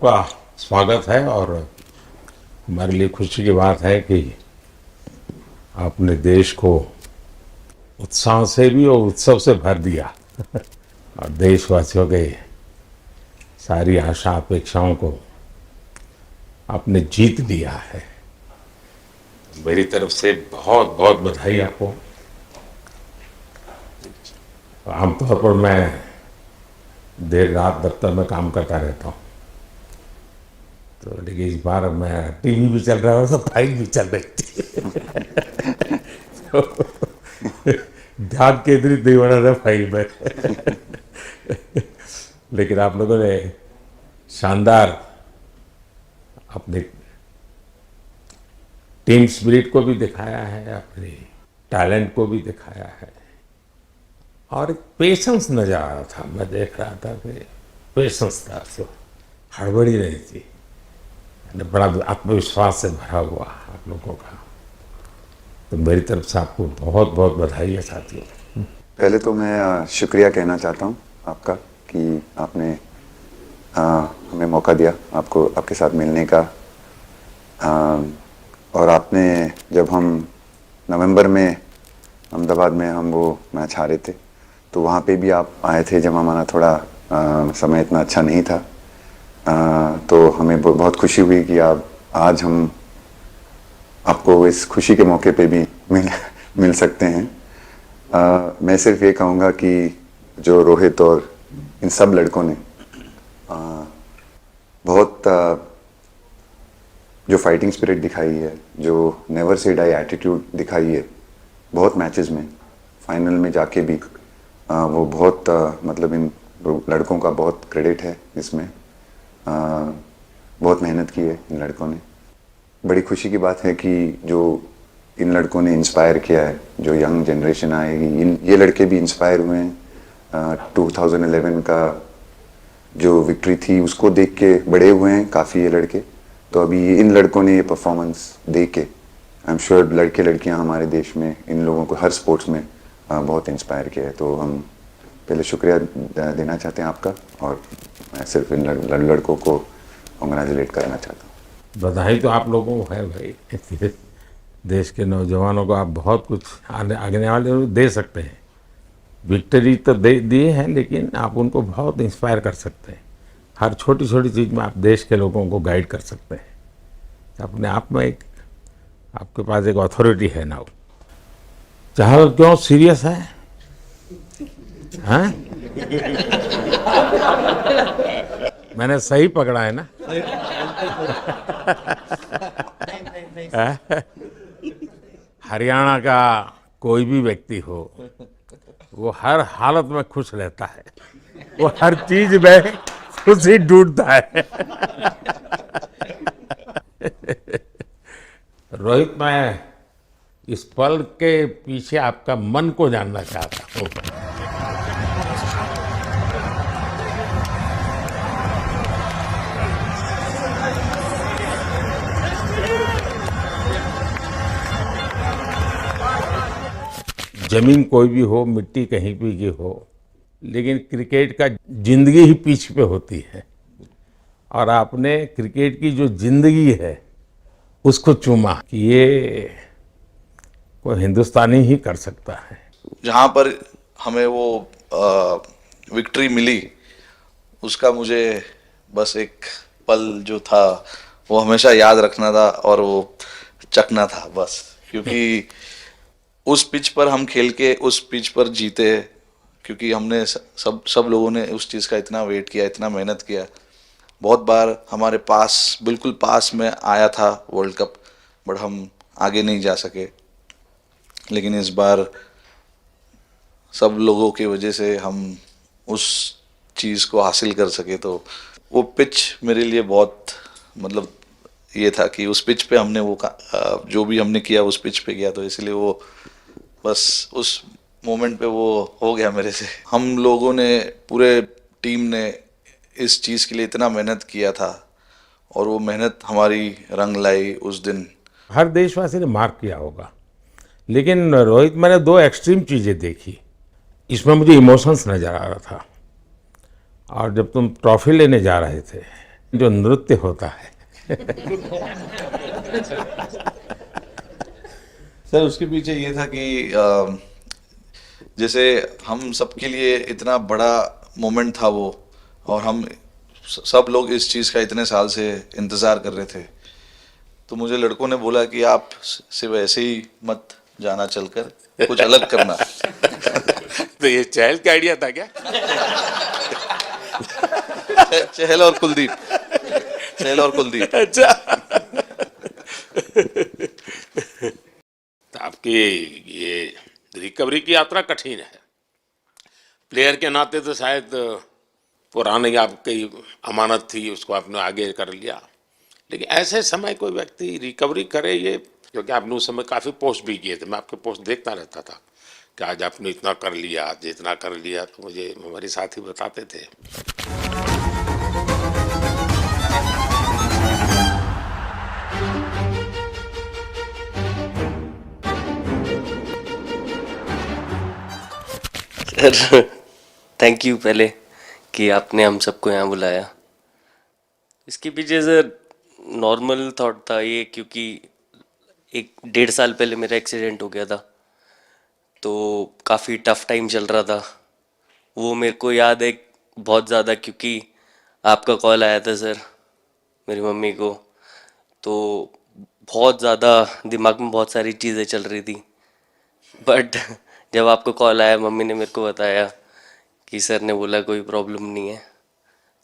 का स्वागत है और हमारे लिए खुशी की बात है कि आपने देश को उत्साह से भी और उत्सव से भर दिया और देशवासियों के सारी आशा अपेक्षाओं को आपने जीत लिया है। मेरी तरफ से बहुत बहुत बधाई आपको। आमतौर पर मैं देर रात दफ्तर में काम करता रहता हूँ, तो लेकिन इस बार मैं टीवी भी चल रहा है तो फाइल भी चल रही थी तो ध्यान केंद्रित नहीं होना था फाइल में लेकिन आप लोगों ने शानदार अपने टीम स्पिरिट को भी दिखाया है, अपने टैलेंट को भी दिखाया है और एक पेशेंस नजर आ रहा था। मैं देख रहा था कि पेशेंस था, तो हड़बड़ी नहीं थी, बड़ा आत्मविश्वास से भरा हुआ आप लोगों का। तो मेरी तरफ से आपको बहुत बहुत बधाई है साथियों। पहले तो मैं शुक्रिया कहना चाहता हूँ आपका कि आपने हमें मौका दिया आपको आपके साथ मिलने का। और आपने जब हम नवंबर में अहमदाबाद में हम वो मैच हारे थे तो वहाँ पे भी आप आए थे जब हमारा थोड़ा समय इतना अच्छा नहीं था। तो हमें बहुत खुशी हुई कि आप आज हम आपको इस खुशी के मौके पे भी मिल सकते हैं। मैं सिर्फ ये कहूँगा कि जो रोहित और इन सब लड़कों ने बहुत जो फाइटिंग स्पिरिट दिखाई है, जो नेवर से डाई एटीट्यूड दिखाई है, बहुत मैचेस में फाइनल में जाके भी वो बहुत मतलब इन लड़कों का बहुत क्रेडिट है इसमें। बहुत मेहनत की है इन लड़कों ने। बड़ी खुशी की बात है कि जो इन लड़कों ने इंस्पायर किया है, जो यंग जनरेशन आएगी, ये लड़के भी इंस्पायर हुए हैं। 2011 का जो विक्ट्री थी उसको देख के बड़े हुए हैं काफ़ी ये लड़के। तो अभी इन लड़कों ने ये परफॉर्मेंस दे के आई एम श्योर लड़के लड़कियां हमारे देश में इन लोगों को हर स्पोर्ट्स में बहुत इंस्पायर किया है। तो हम पहले शुक्रिया देना चाहते हैं आपका और मैं सिर्फ इन लड़कों को कॉन्ग्रेचुलेट करना चाहता हूँ। बधाई तो आप लोगों को है भाई। देश के नौजवानों को आप बहुत कुछ आगे वाले दे सकते हैं। विक्ट्री तो दे दिए हैं, लेकिन आप उनको बहुत इंस्पायर कर सकते हैं। हर छोटी छोटी चीज़ में आप देश के लोगों को गाइड कर सकते हैं। अपने आप में एक आपके पास एक अथॉरिटी है ना। चाहल क्यों सीरियस है? हाँ? मैंने सही पकड़ा है ना? हरियाणा का कोई भी व्यक्ति हो, वो हर हालत में खुश रहता है, वो हर चीज में खुशी ढूंढता है। रोहित, मैं इस पल के पीछे आपका मन को जानना चाहता हूँ। जमीन कोई भी हो, मिट्टी कहीं भी की हो, लेकिन क्रिकेट का जिंदगी ही पिच पे होती है और आपने क्रिकेट की जो जिंदगी है उसको चुमा कि ये कोई हिंदुस्तानी ही कर सकता है। जहाँ पर हमें वो विक्ट्री मिली उसका मुझे बस एक पल जो था वो हमेशा याद रखना था और वो चखना था बस, क्योंकि उस पिच पर हम खेल के उस पिच पर जीते, क्योंकि हमने सब लोगों ने उस चीज़ का इतना वेट किया, इतना मेहनत किया। बहुत बार हमारे पास बिल्कुल पास में आया था वर्ल्ड कप, बट हम आगे नहीं जा सके। लेकिन इस बार सब लोगों की वजह से हम उस चीज़ को हासिल कर सके। तो वो पिच मेरे लिए बहुत मतलब ये था कि उस पिच पे हमने वो जो भी हमने किया उस पिच पे किया, तो इसलिए वो बस उस मोमेंट पे वो हो गया मेरे से। हम लोगों ने पूरे टीम ने इस चीज़ के लिए इतना मेहनत किया था और वो मेहनत हमारी रंग लाई उस दिन। हर देशवासी ने मार्क किया होगा, लेकिन रोहित, मैंने दो एक्सट्रीम चीज़ें देखी। इसमें मुझे इमोशंस नज़र आ रहा था। और जब तुम ट्रॉफी लेने जा रहे थे जो नृत्य होता है। सर उसके पीछे ये था कि जैसे हम सबके लिए इतना बड़ा मोमेंट था वो, और हम सब लोग इस चीज़ का इतने साल से इंतज़ार कर रहे थे, तो मुझे लड़कों ने बोला कि आप सिर्फ ऐसे ही मत जाना, चलकर कुछ अलग करना। तो ये चहल का आइडिया था क्या? चहल और कुलदीप, चहल और कुलदीप। अच्छा। तो आपकी ये रिकवरी की यात्रा कठिन है। प्लेयर के नाते तो शायद पुरानी आपकी अमानत थी, उसको आपने आगे कर लिया, लेकिन ऐसे समय कोई व्यक्ति रिकवरी करे, ये क्योंकि आपने उस समय काफ़ी पोस्ट भी किए थे, मैं आपके पोस्ट देखता रहता था कि आज आपने इतना कर लिया, आज इतना कर लिया, तो मुझे हमारे साथी बताते थे। सर थैंक यू पहले कि आपने हम सबको यहाँ बुलाया। इसके पीछे सर नॉर्मल थॉट था ये, क्योंकि 1-1.5 साल पहले मेरा एक्सीडेंट हो गया था, तो काफ़ी टफ टाइम चल रहा था। वो मेरे को याद है बहुत ज़्यादा, क्योंकि आपका कॉल आया था सर मेरी मम्मी को, तो बहुत ज़्यादा दिमाग में बहुत सारी चीज़ें चल रही थी। बट जब आपका कॉल आया, मम्मी ने मेरे को बताया कि सर ने बोला कोई प्रॉब्लम नहीं है,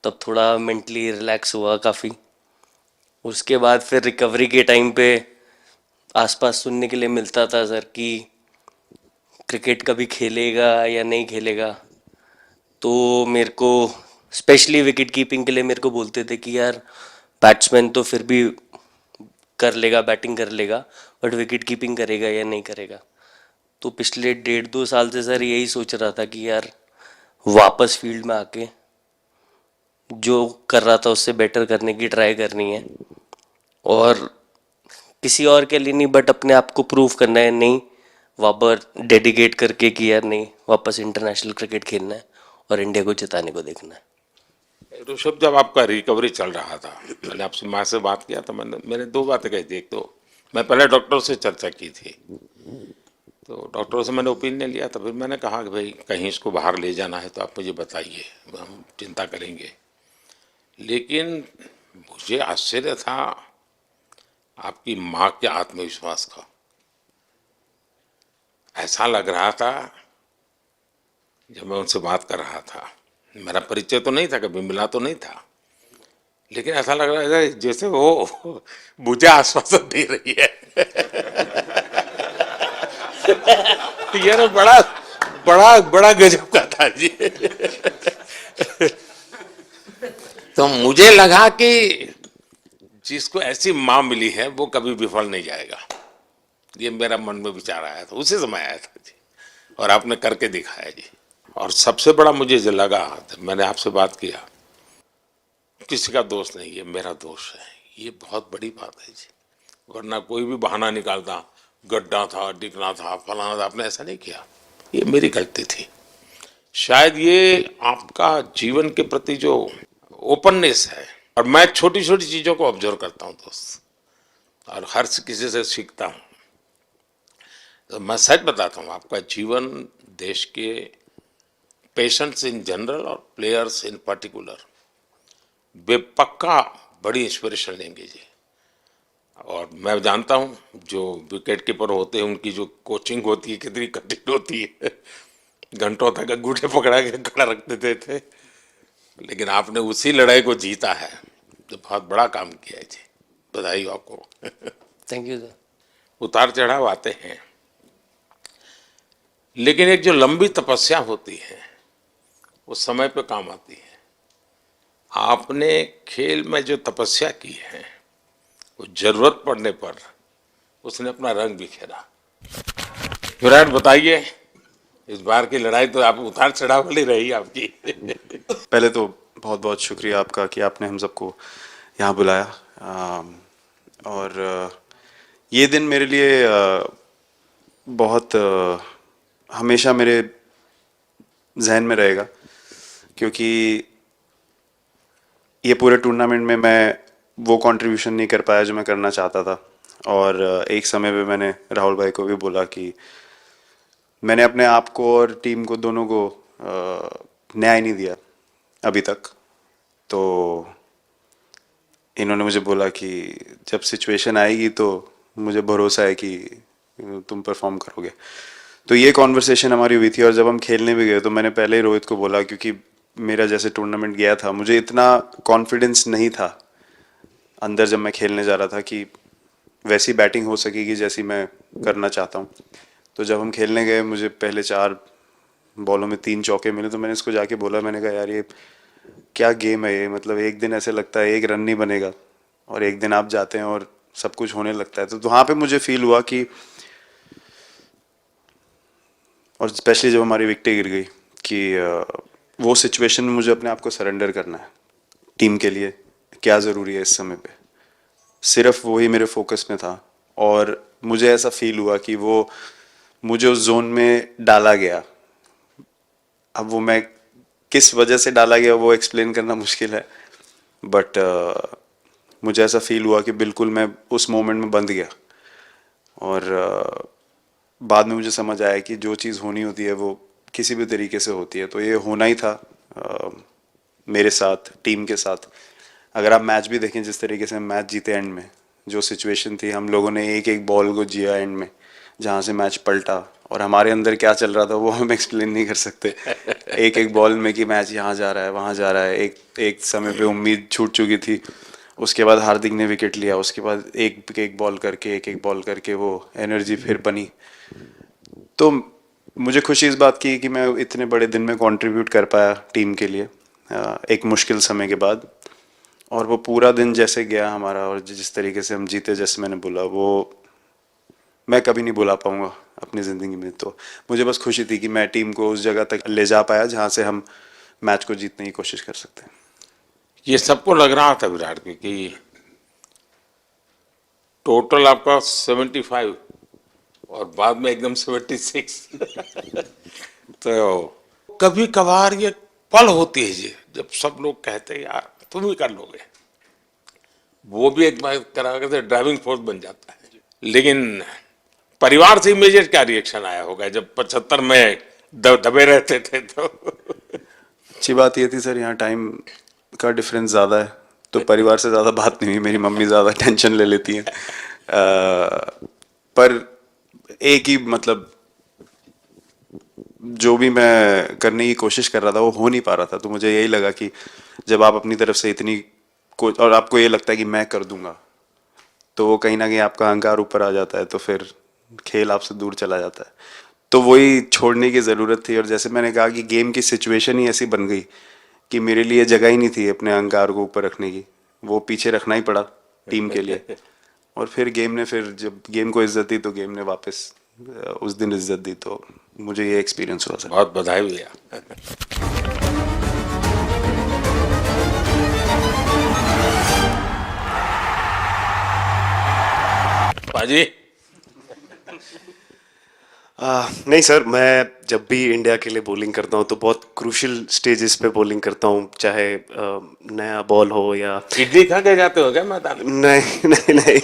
तब थोड़ा मेंटली रिलैक्स हुआ काफ़ी। उसके बाद फिर रिकवरी के टाइम पे आसपास सुनने के लिए मिलता था सर कि क्रिकेट कभी खेलेगा या नहीं खेलेगा, तो मेरे को स्पेशली विकेट कीपिंग के लिए मेरे को बोलते थे कि यार बैट्समैन तो फिर भी कर लेगा, बैटिंग कर लेगा, बट विकेट कीपिंग करेगा या नहीं करेगा। तो पिछले 1.5-2 साल से सर यही सोच रहा था कि यार वापस फील्ड में आके जो कर रहा था उससे बेटर करने की ट्राई करनी है, और किसी और के लिए नहीं बट अपने आप को प्रूव करना है, नहीं वापस डेडिकेट करके कि यार नहीं, वापस इंटरनेशनल क्रिकेट खेलना है और इंडिया को जिताने को देखना है। ऋषभ, जब आपका रिकवरी चल रहा था, मैंने आपसे माँ से बात किया था, मैंने दो बातें कही थी। एक तो मैं पहले डॉक्टर से चर्चा की थी, तो डॉक्टरों से मैंने ओपिनियन लिया था, फिर मैंने कहा कि भाई कहीं इसको बाहर ले जाना है तो आप मुझे बताइए, हम चिंता करेंगे। लेकिन मुझे आश्चर्य था आपकी माँ के आत्मविश्वास का। ऐसा लग रहा था जब मैं उनसे बात कर रहा था, मेरा परिचय तो नहीं था, कभी मिला तो नहीं था, लेकिन ऐसा लग रहा था जैसे वो मुझे आश्वासन दे रही है। यार बड़ा बड़ा बड़ा गजब का था जी। तो मुझे लगा कि जिसको ऐसी माँ मिली है वो कभी विफल नहीं जाएगा, ये मेरा मन में विचार आया था, उसी समय आया था जी, और आपने करके दिखाया जी। और सबसे बड़ा मुझे जो लगा, मैंने आपसे बात किया, किसी का दोष नहीं, ये मेरा दोष है, ये बहुत बड़ी बात है जी। वरना कोई भी बहाना निकालता, गड्ढा था, डिगना था, फलाना था, आपने ऐसा नहीं किया, ये मेरी गलती थी। शायद ये आपका जीवन के प्रति जो ओपननेस है, और मैं छोटी छोटी चीज़ों को ऑब्जर्व करता हूँ दोस्त, और हर किसी से सीखता हूँ। तो मैं सच बताता हूँ, आपका जीवन देश के पेशेंट्स इन जनरल और प्लेयर्स इन पर्टिकुलर बेपक्का बड़ी इंस्पिरेशन लेंगे जी। और मैं जानता हूँ जो विकेट कीपर होते हैं उनकी जो कोचिंग होती है कितनी कठिन होती है, घंटों तक अंगूठे पकड़ा के खड़ा रख देते थे, लेकिन आपने उसी लड़ाई को जीता है, तो बहुत बड़ा काम किया है जी, बधाई हो आपको। Thank you sir. उतार चढ़ाव आते हैं, लेकिन एक जो लंबी तपस्या होती है वो समय पे काम आती है। आपने खेल में जो तपस्या की है वो जरूरत पड़ने पर उसने अपना रंग बिखेरा। विराट, बताइए, इस बार की लड़ाई तो आप उतार चढ़ाव वाली रही आपकी। पहले तो बहुत बहुत शुक्रिया आपका कि आपने हम सबको यहाँ बुलाया। और ये दिन मेरे लिए बहुत हमेशा मेरे जहन में रहेगा, क्योंकि ये पूरे टूर्नामेंट में मैं वो कंट्रीब्यूशन नहीं कर पाया जो मैं करना चाहता था। और एक समय पे मैंने राहुल भाई को भी बोला कि मैंने अपने आप को और टीम को दोनों को न्याय नहीं दिया अभी तक। तो इन्होंने मुझे बोला कि जब सिचुएशन आएगी तो मुझे भरोसा है कि तुम परफॉर्म करोगे। तो ये कॉन्वर्सेशन हमारी हुई थी। और जब हम खेलने भी गए तो मैंने पहले ही रोहित को बोला, क्योंकि मेरा जैसे टूर्नामेंट गया था मुझे इतना कॉन्फिडेंस नहीं था अंदर जब मैं खेलने जा रहा था कि वैसी बैटिंग हो सकेगी जैसी मैं करना चाहता हूँ। तो जब हम खेलने गए मुझे पहले 4 बॉलों में 3 चौके मिले। तो मैंने इसको जाके बोला, मैंने कहा यार ये क्या गेम है ये, मतलब एक दिन ऐसे लगता है एक रन नहीं बनेगा और एक दिन आप जाते हैं और सब कुछ होने लगता है। तो वहाँ पे मुझे फील हुआ कि, और स्पेशली जब हमारी विकेट गिर गई, कि वो सिचुएशन में मुझे अपने आप को सरेंडर करना है। टीम के लिए क्या ज़रूरी है इस समय पे, सिर्फ वही मेरे फोकस में था। और मुझे ऐसा फील हुआ कि वो मुझे उस जोन में डाला गया। अब वो मैं किस वजह से डाला गया वो एक्सप्लेन करना मुश्किल है, बट मुझे ऐसा फील हुआ कि बिल्कुल मैं उस मोमेंट में बंध गया। और बाद में मुझे समझ आया कि जो चीज़ होनी होती है वो किसी भी तरीके से होती है। तो ये होना ही था मेरे साथ, टीम के साथ। अगर आप मैच भी देखें, जिस तरीके से हम मैच जीते एंड में, जो सिचुएशन थी, हम लोगों ने एक एक बॉल को जिया एंड में, जहाँ से मैच पलटा। और हमारे अंदर क्या चल रहा था वो हम एक्सप्लेन नहीं कर सकते। एक एक बॉल में कि मैच यहाँ जा रहा है वहाँ जा रहा है। एक समय पे उम्मीद छूट चुकी थी। उसके बाद हार्दिक ने विकेट लिया, उसके बाद एक एक बॉल करके वो एनर्जी फिर बनी। तो मुझे खुशी इस बात की कि मैं इतने बड़े दिन में कंट्रीब्यूट कर पाया टीम के लिए एक मुश्किल समय के बाद। और वो पूरा दिन जैसे गया हमारा और जिस तरीके से हम जीते, जैसे मैंने बोला, वो मैं कभी नहीं भुला पाऊंगा अपनी ज़िंदगी में। तो मुझे बस खुशी थी कि मैं टीम को उस जगह तक ले जा पाया जहाँ से हम मैच को जीतने की कोशिश कर सकते हैं। ये सबको लग रहा था विराट की कि टोटल आपका 75 और बाद में एकदम 76। तो कभी कभार ये पल होती है जी, जब सब लोग कहते हैं यार तुम ही कर लोगे, वो भी एक बार करा के ड्राइविंग फोर्स बन जाता है। लेकिन परिवार से इमीडिएट क्या रिएक्शन आया होगा जब 75 में दबे रहते थे? तो अच्छी बात ये थी सर, यहाँ टाइम का डिफरेंस ज़्यादा है, तो परिवार से ज़्यादा बात नहीं हुई। मेरी मम्मी ज़्यादा टेंशन ले लेती हैं। पर एक ही, मतलब जो भी मैं करने की कोशिश कर रहा था वो हो नहीं पा रहा था। तो मुझे यही लगा कि जब आप अपनी तरफ से इतनी और आपको ये लगता है कि मैं कर दूंगा, तो वो कहीं ना कहीं आपका अहंकार ऊपर आ जाता है, तो फिर खेल आपसे दूर चला जाता है। तो वही छोड़ने की ज़रूरत थी। और जैसे मैंने कहा कि गेम की सिचुएशन ही ऐसी बन गई कि मेरे लिए जगह ही नहीं थी अपने अहंकार को ऊपर रखने की, वो पीछे रखना ही पड़ा टीम के लिए। और फिर गेम ने, फिर जब गेम को इज्जत दी तो गेम ने वापस उस दिन इज्जत दी। तो मुझे ये एक्सपीरियंस हुआ सर। बहुत बधाई भैया। पाजी नहीं सर, मैं जब भी इंडिया के लिए बॉलिंग करता हूँ तो बहुत क्रूशियल स्टेजेस पे बॉलिंग करता हूँ, चाहे नया बॉल हो या इडली खा के जाते हो क्या मैदान में? नहीं नहीं नहीं।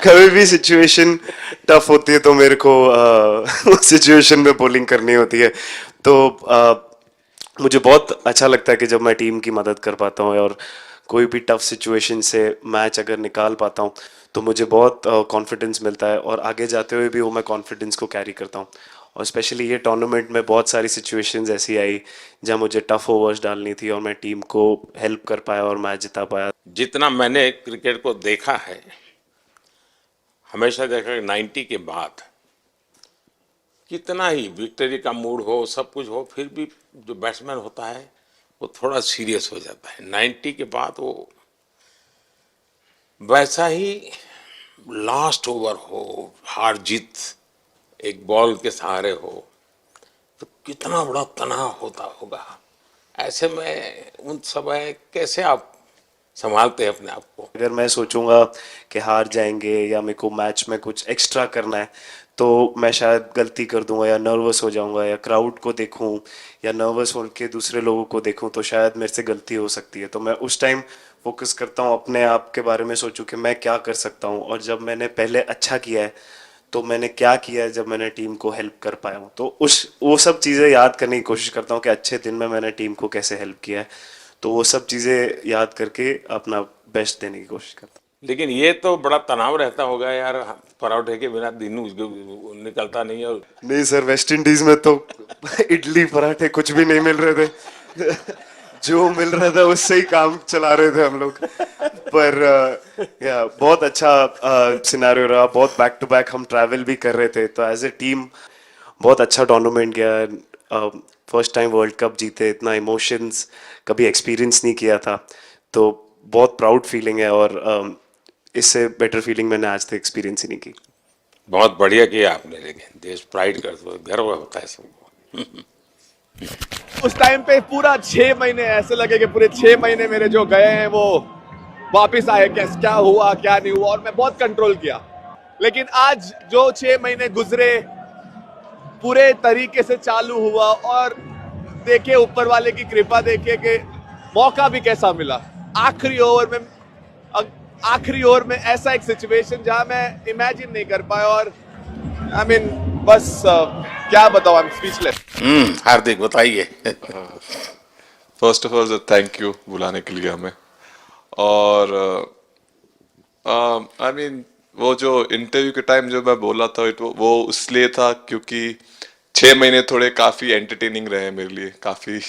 कभी भी सिचुएशन टफ होती है तो मेरे को उस सिचुएशन में बॉलिंग करनी होती है। तो मुझे बहुत अच्छा लगता है कि जब मैं टीम की मदद कर पाता हूँ और कोई भी टफ सिचुएशन से मैच अगर निकाल पाता हूँ तो मुझे बहुत कॉन्फिडेंस मिलता है। और आगे जाते हुए भी वो मैं कॉन्फिडेंस को कैरी करता हूँ। और स्पेशली ये टूर्नामेंट में बहुत सारी सिचुएशंस ऐसी आई जहाँ मुझे टफ ओवर्स डालनी थी और मैं टीम को हेल्प कर पाया और मैच जिता पाया। जितना मैंने क्रिकेट को देखा है, हमेशा देखा कि 90 के बाद कितना ही विक्ट्री का मूड हो, सब कुछ हो, फिर भी जो बैट्समैन होता है वो थोड़ा सीरियस हो जाता है। 90 के बाद वो वैसा ही लास्ट ओवर हो, हार जीत एक बॉल के सहारे हो, तो कितना बड़ा तनाव होता होगा। ऐसे में उन समय कैसे आप संभालते हैं अपने आप को? अगर मैं सोचूंगा कि हार जाएंगे या मेरे को मैच में कुछ एक्स्ट्रा करना है तो मैं शायद गलती कर दूंगा या नर्वस हो जाऊंगा या क्राउड को देखूं या नर्वस होकर दूसरे लोगों को देखूं तो शायद मेरे से गलती हो सकती है। तो मैं उस टाइम फोकस करता हूं, अपने आप के बारे में सोचूं कि मैं क्या कर सकता हूं, और जब मैंने पहले अच्छा किया है तो मैंने क्या किया है जब मैंने टीम को हेल्प कर पाया हूँ। तो वो सब चीज़ें याद करने की कोशिश करता हूँ कि अच्छे दिन में मैंने टीम को कैसे हेल्प किया है। तो वो सब चीज़ें याद करके अपना बेस्ट देने की कोशिश करता हूँ। लेकिन ये तो बड़ा तनाव रहता होगा यार, पराठे के बिना दिन निकलता नहीं। और नहीं सर, वेस्ट इंडीज में तो इडली पराठे कुछ भी नहीं मिल रहे थे। जो मिल रहा था उससे ही काम चला रहे थे हम लोग। पर या बहुत अच्छा सिनेरियो रहा, बहुत बैक टू बैक हम ट्रैवल भी कर रहे थे, तो एज ए टीम बहुत अच्छा टूर्नामेंट गया। फर्स्ट टाइम वर्ल्ड कप जीते, इतना इमोशंस कभी एक्सपीरियंस नहीं किया था, तो बहुत प्राउड फीलिंग है। और इससे बेटर फीलिंग मैंने आज तक एक्सपीरियंस ही नहीं की। बहुत बढ़िया किया आपने, लेकिन देश प्राइड करते हो, गर्व होता है सबको। उस टाइम पे पूरा 6 महीने ऐसे लगे कि पूरे 6 महीने मेरे जो गए हैं वो वापस आए, क्या हुआ क्या नहीं हुआ, और मैं बहुत कंट्रोल किया। लेकिन आज जो 6 महीने गुजरे पूरे तरीके से चालू हुआ, और देखे ऊपर वाले की कृपा, देखे कि मौका भी कैसा मिला। आखिरी ओवर में ऐसा एक सिचुएशन जहां मैं इमेजिन नहीं कर पाया, और आई मीन बस क्या बताऊं, आई एम स्पीचलेस। हार्दिक बताइए। First of all thank you बुलाने के लिए हमें। और आई मीन वो जो इंटरव्यू के टाइम जो मैं बोला था वो इसलिए था क्योंकि 6 महीने थोड़े काफ़ी एंटरटेनिंग रहे हैं मेरे लिए, काफ़ी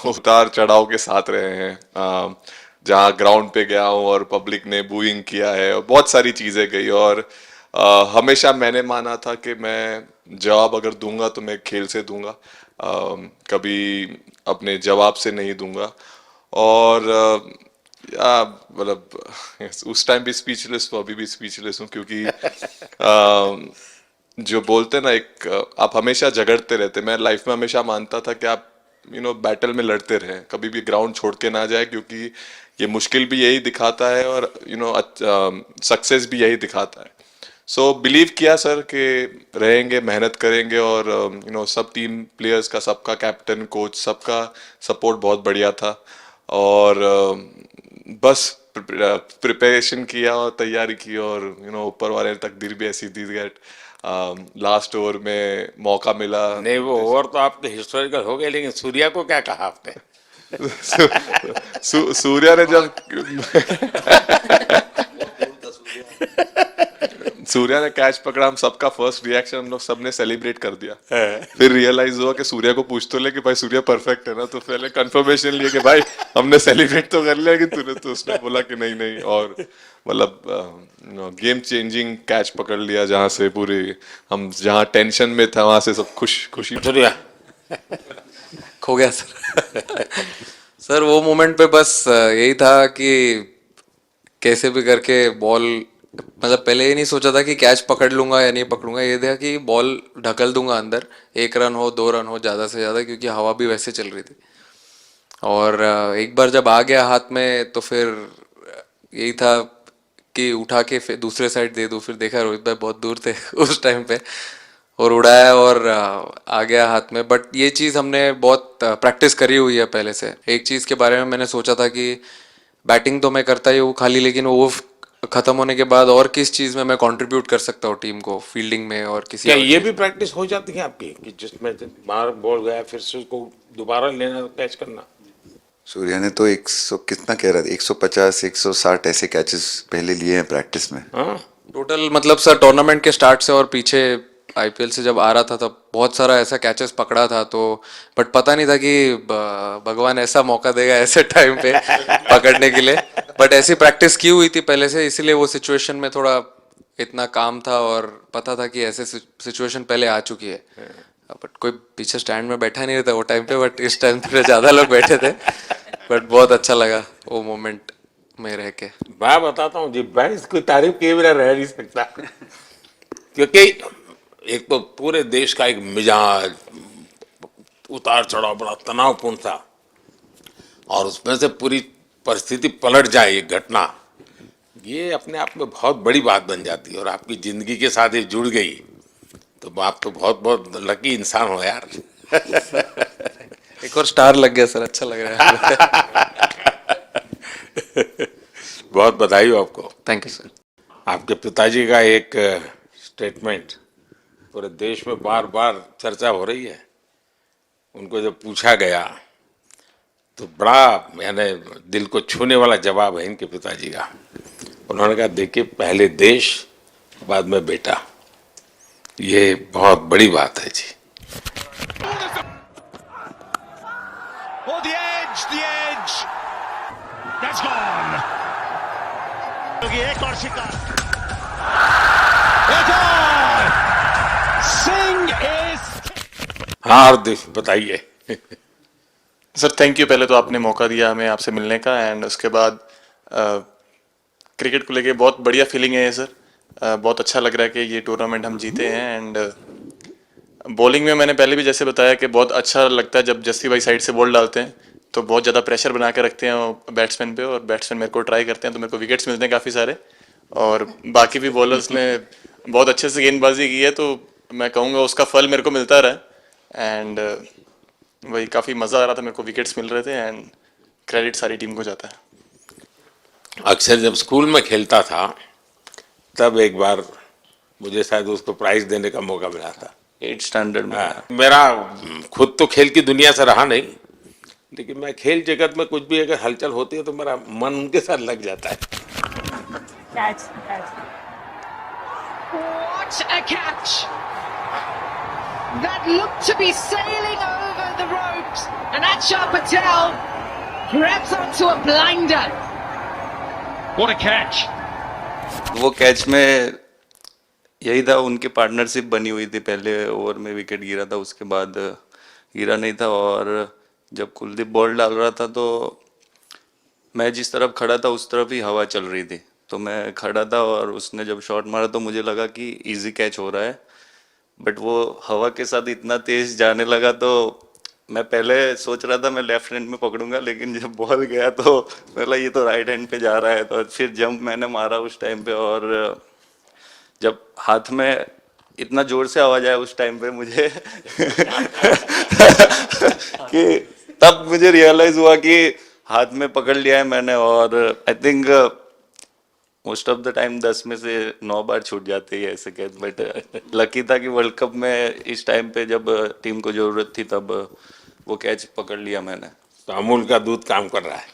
उतार चढ़ाव के साथ रहे हैं। जहाँ ग्राउंड पे गया हूँ और पब्लिक ने बूइंग किया है और बहुत सारी चीज़ें गई, और हमेशा मैंने माना था कि मैं जवाब अगर दूंगा तो मैं खेल से दूंगा, कभी अपने जवाब से नहीं दूंगा। और मतलब उस टाइम भी स्पीचलेस हूँ, अभी भी स्पीचलेस हूँ, क्योंकि जो बोलते ना एक आप हमेशा झगड़ते रहते। मैं लाइफ में हमेशा मानता था कि आप बैटल में लड़ते रहें, कभी भी ग्राउंड छोड़ के ना जाए, क्योंकि ये मुश्किल भी यही दिखाता है और सक्सेस भी यही दिखाता है। सो बिलीव किया सर कि रहेंगे, मेहनत करेंगे, और सब टीम प्लेयर्स का, सबका कैप्टन कोच सबका सपोर्ट बहुत बढ़िया था, और बस प्रिपरेशन किया और तैयारी की, और ऊपर वाले ने तकदीर भी ऐसी दी गैट लास्ट ओवर में मौका मिला। नहीं, वो ओवर तो आपके हिस्टोरिकल हो गए, लेकिन सूर्या को क्या कहा आपने? सूर्या ने जब सूर्या ने कैच पकड़ा, हम सबका फर्स्ट रिएक्शन हम लोग सबने सेलिब्रेट कर दिया। फिर रियलाइज हुआ कि सूर्या को पूछ तो ले कि भाई सूर्या परफेक्ट है ना, तो पहले कंफर्मेशन लिए कि भाई हमने सेलिब्रेट तो कर लिया, कि तूने, तो उसने बोला कि नहीं नहीं, और मतलब गेम चेंजिंग कैच पकड़ लिया, जहाँ से पूरी हम जहाँ टेंशन में था वहां से सब खुशी। सूर्या खो गया सर। सर वो मोमेंट पे बस यही था कि कैसे भी करके बॉल, मतलब पहले ये नहीं सोचा था कि कैच पकड़ लूंगा या नहीं पकड़ूंगा, ये था कि बॉल ढकल दूंगा अंदर, 1 रन हो 2 रन हो ज़्यादा से ज़्यादा, क्योंकि हवा भी वैसे चल रही थी। और एक बार जब आ गया हाथ में तो फिर यही था कि उठा के फिर दूसरे साइड दे दूँ। फिर देखा रोहित भाई बहुत दूर थे उस टाइम पे, और उड़ाया और आ गया हाथ में। बट ये चीज़ हमने बहुत प्रैक्टिस करी हुई है पहले से। एक चीज़ के बारे में मैंने सोचा था कि बैटिंग तो मैं करता ही हूँ खाली, लेकिन वो खत्म होने के बाद और किस चीज़ में मैं कंट्रीब्यूट कर सकता हूँ टीम को, फील्डिंग में और किसी क्या और ये चीज़ भी प्रैक्टिस हो जाती है आपकी, कि जिसमें बाहर बॉल गया फिर से उसको दोबारा लेना, कैच करना? सूर्या ने तो 100 कितना कह रहा था, 150 160 ऐसे कैचेस पहले लिए हैं प्रैक्टिस में। हाँ, टोटल मतलब सर टूर्नामेंट के स्टार्ट से और पीछे आईपीएल से जब आ रहा था तब बहुत सारा ऐसा कैचेस पकड़ा था। तो बट पता नहीं था कि भगवान ऐसा मौका देगा ऐसे टाइम पे पकड़ने के लिए। बट ऐसी प्रैक्टिस की हुई थी पहले से, इसीलिए वो सिचुएशन में थोड़ा इतना काम था और पता था कि ऐसे सिचुएशन पहले आ चुकी है। बट कोई पीछे स्टैंड में बैठा नहीं रहता वो टाइम पे, बट इस टाइम पे ज़्यादा लोग बैठे थे। बट बहुत अच्छा लगा वो मोमेंट में रह के। मैं बताता हूँ जी, मैं इसकी तारीफ किए बिना रह नहीं सकता, क्योंकि एक तो पूरे देश का एक मिजाज, उतार चढ़ाव बड़ा तनावपूर्ण था, और उसमें से पूरी परिस्थिति पलट जाए, एक घटना, ये अपने आप में बहुत बड़ी बात बन जाती है और आपकी जिंदगी के साथ ये जुड़ गई। तो आप तो बहुत बहुत लकी इंसान हो यार। एक और स्टार लग गया सर, अच्छा लग रहा है। बहुत बधाई हो आपको। Thank you sir. आपके पिताजी का एक स्टेटमेंट पूरे देश में बार बार चर्चा हो रही है। उनको जब पूछा गया तो बड़ा यानी दिल को छूने वाला जवाब है इनके पिताजी का। उन्होंने कहा देखिए पहले देश बाद में बेटा, ये बहुत बड़ी बात है जी। Oh, the edge, that's gone. एक और शिकार, एक और, सिंह इज। हाँ हार्दिक बताइए। सर थैंक यू, पहले तो आपने मौका दिया हमें आपसे मिलने का, एंड उसके बाद क्रिकेट को लेके बहुत बढ़िया फीलिंग है सर। बहुत अच्छा लग रहा है कि ये टूर्नामेंट हम जीते हैं। एंड बॉलिंग में मैंने पहले भी जैसे बताया कि बहुत अच्छा लगता है जब जस्सी भाई साइड से बॉल डालते हैं, तो बहुत ज़्यादा प्रेशर बना के रखते हैं बैट्समैन पे, और बैट्समैन मेरे को ट्राई करते हैं तो मेरे को विकेट्स मिलते हैं काफ़ी सारे। और बाकी भी बॉलर्स ने बहुत अच्छे से गेंदबाजी की है, तो मैं कहूँगा उसका फल मेरे को मिलता रहा। एंड वही काफ़ी मज़ा आ रहा था, मेरे को विकेट्स मिल रहे थे, एंड क्रेडिट सारी टीम को जाता है। अक्सर जब स्कूल में खेलता था तब एक बार मुझे शायद उसको प्राइज देने का मौका मिला था 8th स्टैंडर्ड में। हाँ, मेरा खुद तो खेल की दुनिया से रहा नहीं, लेकिन मैं खेल जगत में कुछ भी अगर हलचल होती है तो मेरा मन उनके साथ लग जाता है। What a catch! That looked to be sailing over the ropes, and Achar Patel grabs onto a blinder. What a catch! वो कैच में यही था, उनकी पार्टनरशिप बनी हुई थी। पहले ओवर में विकेट गिरा था, उसके बाद गिरा नहीं था, और जब कुलदीप बॉल डाल रहा था तो मैं जिस तरफ खड़ा था उस तरफ ही हवा चल रही थी, तो मैं खड़ा था और उसने जब शॉट मारा तो मुझे लगा कि इजी कैच हो रहा है, बट वो हवा के साथ इतना तेज जाने लगा तो मैं पहले सोच रहा था मैं लेफ्ट हैंड में पकड़ूंगा, लेकिन जब बॉल गया तो बोला ये तो राइट हैंड पे जा रहा है, तो फिर जंप मैंने मारा उस टाइम पे, और जब हाथ में इतना जोर से आवाज आया उस टाइम पे मुझे कि तब मुझे रियलाइज हुआ कि हाथ में पकड़ लिया है मैंने। और I think most of the time 10 में से 9 बार छूट जाते हैं ऐसे कैच, बट लकी था कि वर्ल्ड कप में इस टाइम पे जब टीम को जरूरत थी तब वो कैच पकड़ लिया मैंने। तो अमूल का दूध काम कर रहा है।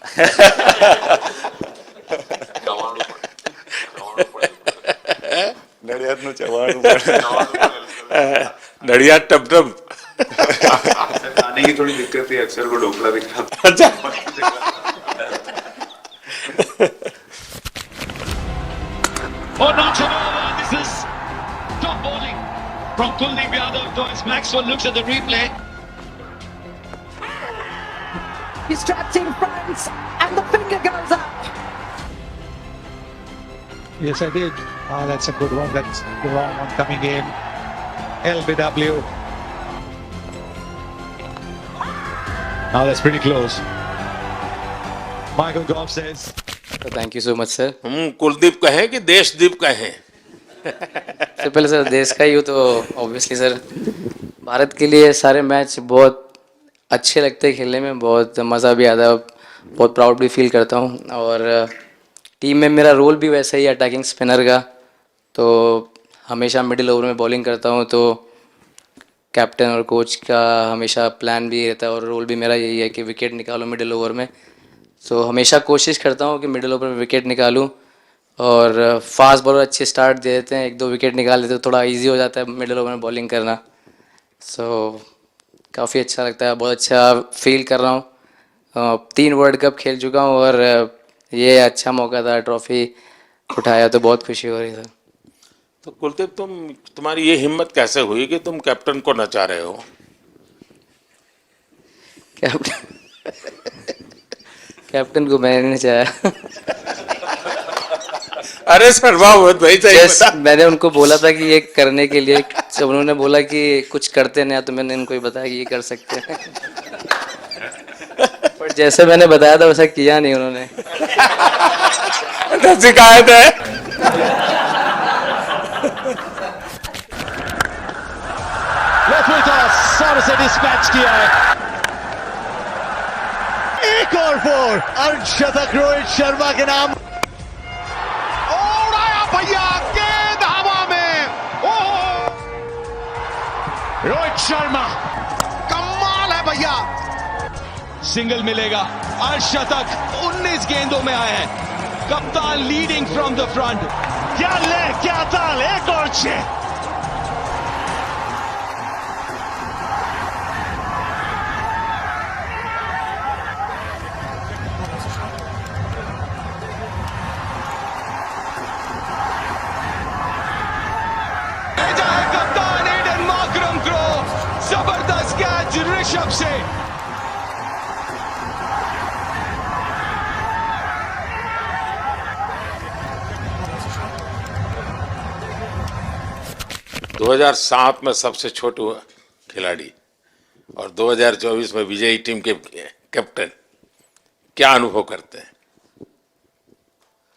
नड़ियाद नु चवाणु पड़े। नड़ियाद टप टप खाने की थोड़ी दिक्कत है, अक्सर को ढोकला भी खाता। Oh, not at all. This is top bowling from Kuldeep Yadav. Thomas Maxwell looks at the replay. He's trapped in front, and the finger goes up. Yes, I did. Oh, that's a good one. That's the wrong one coming in. LBW. Now that's pretty close. Michael Goff says. Thank you so much sir. हम कुलदीप कहें कि देशदीप कहें? सबसे पहले sir देश का ही हो तो ऑब्वियसली सर भारत के लिए सारे मैच बहुत अच्छे लगते हैं खेलने में, बहुत मज़ा भी आता है, बहुत प्राउड भी फील करता हूँ। और टीम में मेरा रोल भी वैसा ही है अटैकिंग स्पिनर का, तो हमेशा मिडिल ओवर में बॉलिंग करता हूँ, तो कैप्टन और कोच का हमेशा प्लान भी रहता है और रोल भी मेरा यही है कि विकेट निकालो मिडिल ओवर में। तो हमेशा कोशिश करता हूँ कि मिडिल ओवर में विकेट निकालूँ, और फास्ट बॉलर अच्छे स्टार्ट दे देते हैं, 1-2 विकेट निकाल देते तो थोड़ा इजी हो जाता है मिडिल ओवर में बॉलिंग करना। सो काफ़ी अच्छा लगता है, बहुत अच्छा फील कर रहा हूँ। 3 वर्ल्ड कप खेल चुका हूँ और ये अच्छा मौका था, ट्रॉफी उठाया तो बहुत खुशी हो रही है। तो कुलदीप तुम्हारी ये हिम्मत कैसे हुई कि तुम कैप्टन को नचा रहे हो? कैप्टन को मैंने नहीं नचाया। अरे सर वाह भाई सही। मैंने उनको बोला था कि ये करने के लिए, जब उन्होंने बोला कि कुछ करते नहीं तो मैंने इनको ही बताया कि ये कर सकते हैं। पर जैसे मैंने बताया था वैसा किया नहीं उन्होंने। शिकायत है। डिस्पैच किया है। एक और 4 अर्धशतक रोहित शर्मा के नाम। और आया भैया गेंद हवा में। ओह रोहित शर्मा कमाल है भैया। सिंगल मिलेगा। अर्धशतक 19 गेंदों में आया है। कप्तान लीडिंग फ्रॉम द फ्रंट। क्या ले क्या ताल। एक और 6। कप्तान एडन मार्करम को जबरदस्त कैच ऋषभ से। दो 2007 में सबसे छोटे खिलाड़ी और 2024 में विजयी टीम के कैप्टन, क्या अनुभव करते हैं?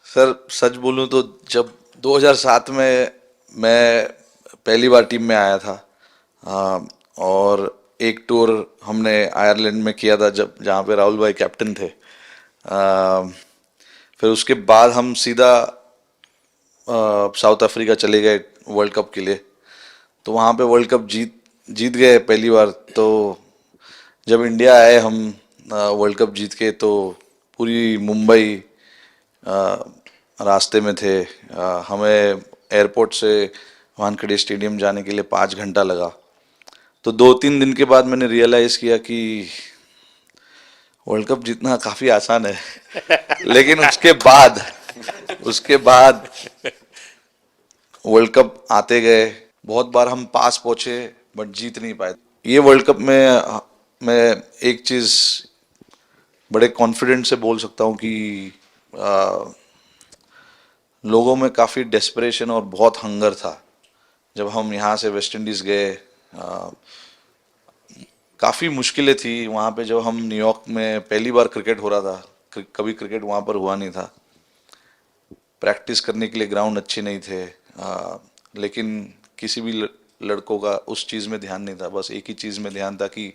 सर सच बोलूं तो जब 2007 में मैं पहली बार टीम में आया था और एक टूर हमने आयरलैंड में किया था जब जहाँ पे राहुल भाई कैप्टन थे। फिर उसके बाद हम सीधा साउथ अफ्रीका चले गए वर्ल्ड कप के लिए। तो वहाँ पे वर्ल्ड कप जीत गए पहली बार। तो जब इंडिया आए हम वर्ल्ड कप जीत के, तो पूरी मुंबई रास्ते में थे। हमें एयरपोर्ट से वानखेड़े स्टेडियम जाने के लिए 5 घंटा लगा। तो 2-3 दिन के बाद मैंने रियलाइज़ किया कि वर्ल्ड कप जीतना काफ़ी आसान है। लेकिन उसके बाद वर्ल्ड कप आते गए। बहुत बार हम पास पहुंचे बट जीत नहीं पाए। ये वर्ल्ड कप में मैं एक चीज़ बड़े कॉन्फिडेंट से बोल सकता हूँ कि लोगों में काफ़ी डेस्परेशन और बहुत हंगर था। जब हम यहाँ से वेस्ट इंडीज़ गए, काफ़ी मुश्किलें थी वहाँ पे। जब हम न्यूयॉर्क में पहली बार क्रिकेट हो रहा था, कभी क्रिकेट वहाँ पर हुआ नहीं था। प्रैक्टिस करने के लिए ग्राउंड अच्छे नहीं थे, लेकिन किसी भी लड़कों का उस चीज़ में ध्यान नहीं था। बस एक ही चीज़ में ध्यान था कि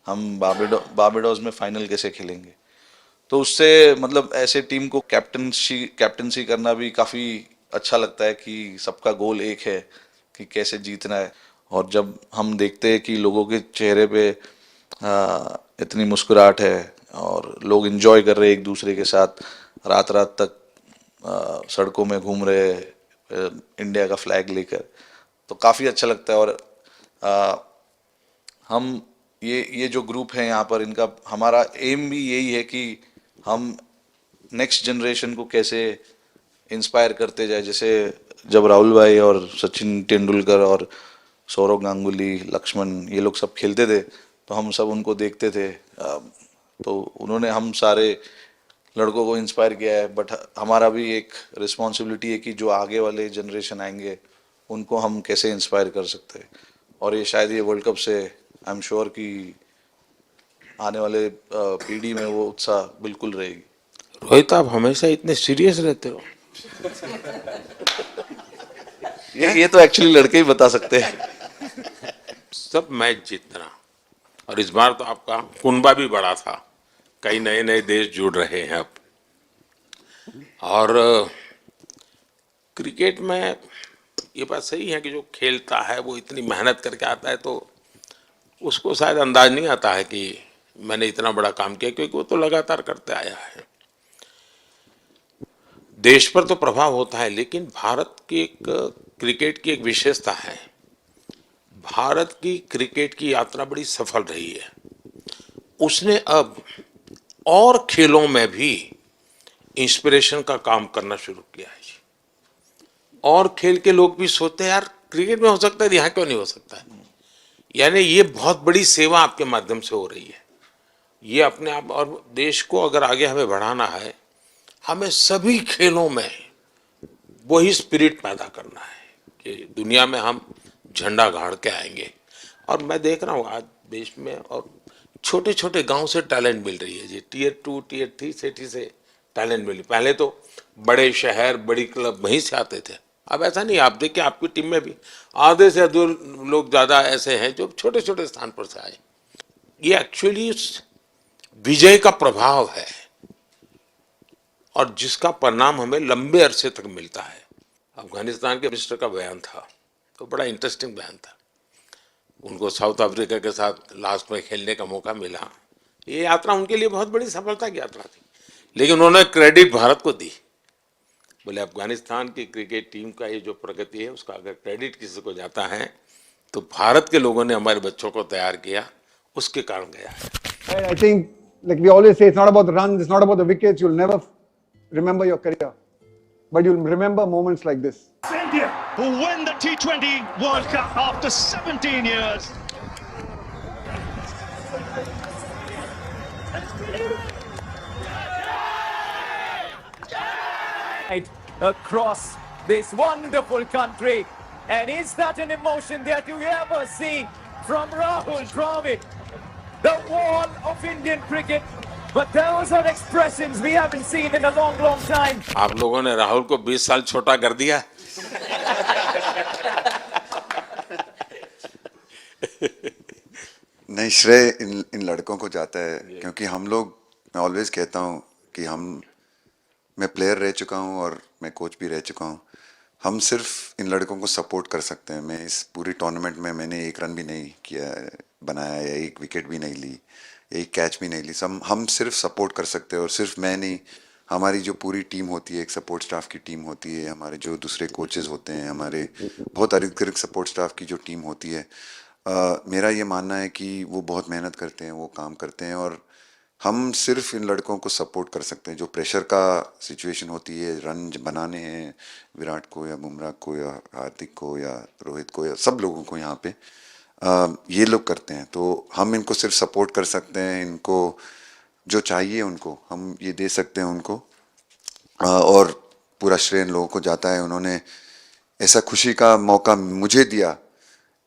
हम बारबाडोस में फाइनल कैसे खेलेंगे। तो उससे मतलब ऐसे टीम को कैप्टनसी करना भी काफ़ी अच्छा लगता है कि सबका गोल एक है कि कैसे जीतना है। और जब हम देखते हैं कि लोगों के चेहरे पे इतनी मुस्कुराहट है और लोग एंजॉय कर रहे हैं एक दूसरे के साथ, रात रात तक सड़कों में घूम रहे इंडिया का फ्लैग लेकर, तो काफ़ी अच्छा लगता है। और हम ये जो ग्रुप है यहाँ पर, इनका हमारा एम भी यही है कि हम नेक्स्ट जनरेशन को कैसे इंस्पायर करते जाए। जैसे जब राहुल भाई और सचिन तेंदुलकर और सौरव गांगुली, लक्ष्मण, ये लोग सब खेलते थे तो हम सब उनको देखते थे। तो उन्होंने हम सारे लड़कों को इंस्पायर किया है। बट हमारा भी एक रिस्पॉन्सिबिलिटी है कि जो आगे वाले जनरेशन आएंगे उनको हम कैसे इंस्पायर कर सकते हैं। और ये शायद ये वर्ल्ड कप से आई एम श्योर कि आने वाले पीढ़ी में वो उत्साह बिल्कुल रहेगी। रोहित, आप हमेशा इतने सीरियस रहते हो। ये तो एक्चुअली लड़के ही बता सकते हैं। सब मैच जीतना, और इस बार तो आपका कुनबा भी बड़ा था। कई नए नए देश जुड़ रहे हैं अब। और क्रिकेट में ये बात सही है कि जो खेलता है वो इतनी मेहनत करके आता है, तो उसको शायद अंदाज नहीं आता है कि मैंने इतना बड़ा काम किया, क्योंकि वो तो लगातार करते आया है। देश पर तो प्रभाव होता है, लेकिन भारत की एक क्रिकेट की एक विशेषता है। भारत की क्रिकेट की यात्रा बड़ी सफल रही है। उसने अब और खेलों में भी इंस्पिरेशन का काम करना शुरू किया है। और खेल के लोग भी सोचते हैं यार क्रिकेट में हो सकता है, यहाँ क्यों नहीं हो सकता है। यानी ये बहुत बड़ी सेवा आपके माध्यम से हो रही है। ये अपने आप, और देश को अगर आगे हमें बढ़ाना है, हमें सभी खेलों में वही स्पिरिट पैदा करना है कि दुनिया में हम झंडा गाड़ के आएंगे। और मैं देख रहा हूँ आज देश में और छोटे छोटे गांव से टैलेंट मिल रही है जी। टियर 2 टियर 3 सिटी से टैलेंट मिली। पहले तो बड़े शहर बड़ी क्लब वहीं से आते थे, अब ऐसा नहीं। आप देखिए आपकी टीम में भी आधे से अधिक लोग ज़्यादा ऐसे हैं जो छोटे छोटे स्थान पर से आए। ये एक्चुअली विजय का प्रभाव है और जिसका परिणाम हमें लंबे अरसे तक मिलता है। अफगानिस्तान के मिनिस्टर का बयान था तो बड़ा इंटरेस्टिंग बयान था। उनको साउथ अफ्रीका के साथ लास्ट में खेलने का मौका मिला। ये यात्रा उनके लिए बहुत बड़ी सफलता की यात्रा थी, लेकिन उन्होंने क्रेडिट भारत को दी। बोले अफगानिस्तान की क्रिकेट टीम का ये जो प्रगति है उसका अगर क्रेडिट किसी को जाता है तो भारत के लोगों ने हमारे बच्चों को तैयार किया, उसके कारण गया है। I think, like we always say, it's not about the runs, it's not about the wickets. You'll never remember your career, but you'll remember moments like this. India, who win the T20 World Cup after 17 years. Across this wonderful country, and is that an emotion that you ever see from Rahul Dravid, the wall of Indian cricket? But those are expressions we haven't seen in a long, long time. आप लोगों ने राहुल को 20 साल छोटा कर दिया। नहीं, श्रेय इन लड़कों को जाता है, क्योंकि हम लोग, मैं ऑलवेज कहता हूँ कि मैं प्लेयर रह चुका हूँ और मैं कोच भी रह चुका हूँ। हम सिर्फ इन लड़कों को सपोर्ट कर सकते हैं। मैं इस पूरी टूर्नामेंट में मैंने एक रन भी नहीं किया, बनाया, या एक विकेट भी नहीं ली, एक कैच भी नहीं ली। हम सिर्फ सपोर्ट कर सकते हैं, और सिर्फ मैं नहीं, हमारी जो पूरी टीम होती है, एक सपोर्ट स्टाफ की टीम होती है, हमारे जो दूसरे कोचेस होते हैं, हमारे बहुत अधिक सपोर्ट स्टाफ की जो टीम होती है, मेरा ये मानना है कि वो बहुत मेहनत करते हैं, वो काम करते हैं, और हम सिर्फ इन लड़कों को सपोर्ट कर सकते हैं। जो प्रेशर का सिचुएशन होती है, रन बनाने हैं विराट को या बुमराह को या हार्दिक को या रोहित को या सब लोगों को यहाँ पे, ये लोग करते हैं। तो हम इनको सिर्फ सपोर्ट कर सकते हैं, इनको जो चाहिए उनको हम ये दे सकते हैं उनको, और पूरा श्रेय इन लोगों को जाता है। उन्होंने ऐसा खुशी का मौका मुझे दिया,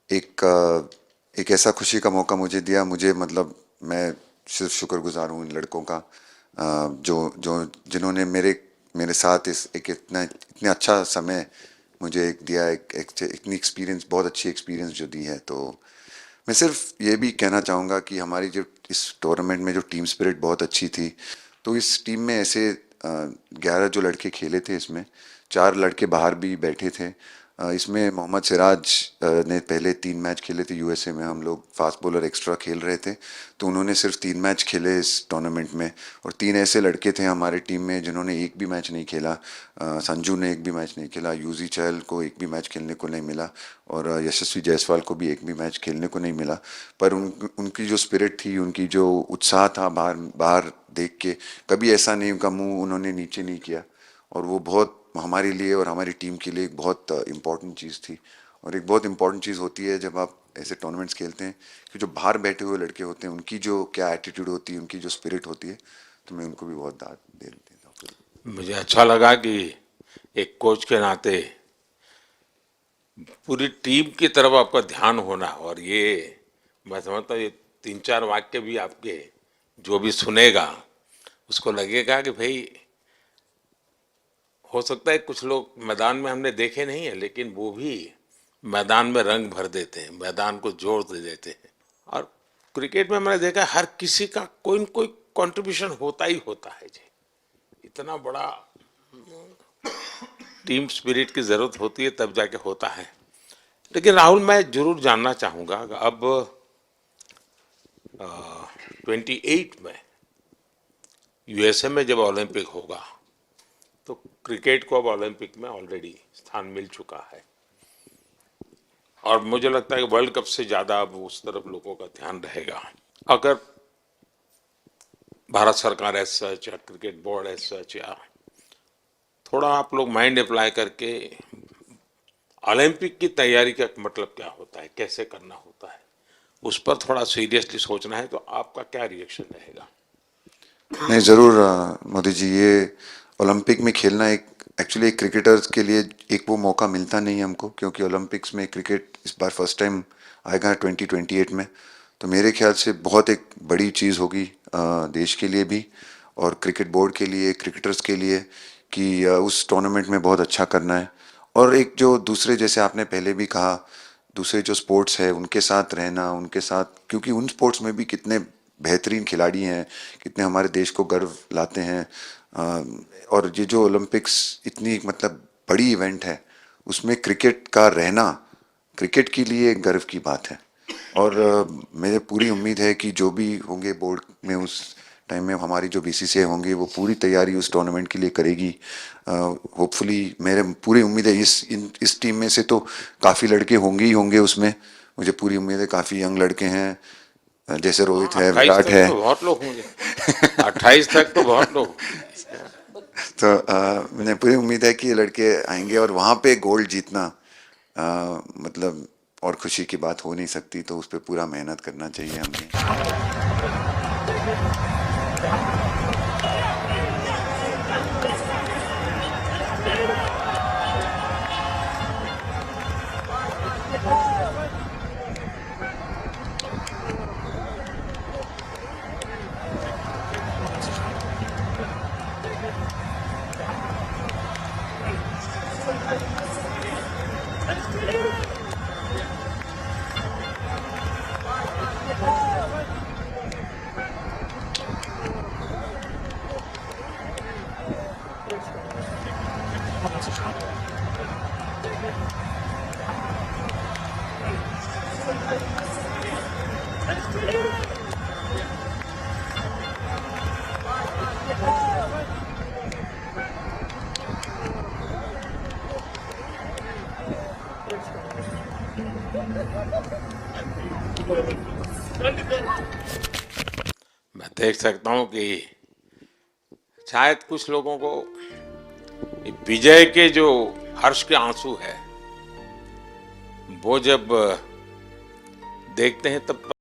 एक ऐसा खुशी का मौका मुझे दिया। मुझे मतलब मैं सिर्फ शुक्रगुजार हूँ इन लड़कों का, जिन्होंने मेरे साथ इतने अच्छा समय मुझे दिया, इतनी एक्सपीरियंस, बहुत अच्छी एक्सपीरियंस जो दी है। तो मैं सिर्फ ये भी कहना चाहूँगा कि हमारी जो इस टूर्नामेंट में जो टीम स्पिरिट बहुत अच्छी थी, तो इस टीम में ऐसे 11 जो लड़के खेले थे, इसमें 4 लड़के बाहर भी बैठे थे। इसमें मोहम्मद सिराज ने पहले 3 मैच खेले थे यूएसए में, हम लोग फास्ट बॉलर एक्स्ट्रा खेल रहे थे, तो उन्होंने सिर्फ 3 मैच खेले इस टूर्नामेंट में। और 3 ऐसे लड़के थे हमारे टीम में जिन्होंने एक भी मैच नहीं खेला। संजू ने एक भी मैच नहीं खेला, यूजी चहल को एक भी मैच खेलने को नहीं मिला, और यशस्वी जायसवाल को भी एक भी मैच खेलने को नहीं मिला। पर उनकी जो स्पिरिट थी, उनकी जो उत्साह था बाहर देख के, कभी ऐसा नहीं, उनका मुँह उन्होंने नीचे नहीं किया, और वो बहुत हमारे लिए और हमारी टीम के लिए एक बहुत इम्पॉर्टेंट चीज़ थी। और एक बहुत इम्पॉर्टेंट चीज़ होती है जब आप ऐसे टूर्नामेंट्स खेलते हैं, कि जो बाहर बैठे हुए लड़के होते हैं, उनकी जो क्या एटीट्यूड होती है, उनकी जो स्पिरिट होती है, तो मैं उनको भी बहुत दाद दे देता हूँ। मुझे अच्छा लगा कि एक कोच के नाते पूरी टीम की तरफ आपका ध्यान होना, और ये मैं समझता हूँ ये 3-4 वाक्य भी आपके जो भी सुनेगा उसको लगेगा कि भाई, हो सकता है कुछ लोग मैदान में हमने देखे नहीं है, लेकिन वो भी मैदान में रंग भर देते हैं, मैदान को जोड़ दे देते हैं। और क्रिकेट में मैंने देखा हर किसी का कोई न कोई कंट्रीब्यूशन होता ही होता है जी। इतना बड़ा टीम स्पिरिट की ज़रूरत होती है, तब जाके होता है। लेकिन राहुल, मैं जरूर जानना चाहूँगा, अब 28 में यूएसए में जब ओलंपिक होगा, तो क्रिकेट को अब ओलंपिक में ऑलरेडी स्थान मिल चुका है, और मुझे लगता है कि वर्ल्ड कप से ज़्यादा अब उस तरफ लोगों का ध्यान रहेगा। अगर भारत सरकार एज सच या क्रिकेट बोर्ड एज सच, या थोड़ा आप लोग माइंड अप्लाई करके ओलंपिक की तैयारी का मतलब क्या होता है, कैसे करना होता है, उस पर थोड़ा सीरियसली सोचना है, तो आपका क्या रिएक्शन रहेगा? नहीं, ज़रूर मोदी जी, ये ओलंपिक में खेलना एक्चुअली एक क्रिकेटर्स के लिए एक वो मौका मिलता नहीं है हमको, क्योंकि ओलंपिक्स में क्रिकेट इस बार फर्स्ट टाइम आएगा 2028 में। तो मेरे ख्याल से बहुत एक बड़ी चीज़ होगी देश के लिए भी, और क्रिकेट बोर्ड के लिए, क्रिकेटर्स के लिए, कि उस टूर्नामेंट में बहुत अच्छा करना है। और एक जो दूसरे, जैसे आपने पहले भी कहा, दूसरे जो स्पोर्ट्स है उनके साथ रहना, उनके साथ, क्योंकि उन स्पोर्ट्स में भी कितने बेहतरीन खिलाड़ी हैं, कितने हमारे देश को गर्व लाते हैं। और ये जो ओलंपिक्स इतनी मतलब बड़ी इवेंट है, उसमें क्रिकेट का रहना क्रिकेट के लिए एक गर्व की बात है। और मुझे पूरी उम्मीद है कि जो भी होंगे बोर्ड में उस टाइम में, हमारी जो बीसीसीआई होंगी वो पूरी तैयारी उस टूर्नामेंट के लिए करेगी। होपफुली मेरे पूरी उम्मीद है इस टीम में से तो काफ़ी लड़के होंगे ही होंगे उसमें, मुझे पूरी उम्मीद है। काफ़ी यंग लड़के हैं, जैसे रोहित है, 28 विराट तक है। तो बहुत लोग होंगे 28 तक तो बहुत लोग। तो मुझे पूरी उम्मीद है कि ये लड़के आएंगे और वहाँ पे गोल्ड जीतना मतलब और खुशी की बात हो नहीं सकती, तो उस पर पूरा मेहनत करना चाहिए हमें। मैं देख सकता हूं कि शायद कुछ लोगों को विजय के जो हर्ष के आंसू है वो जब देखते हैं तब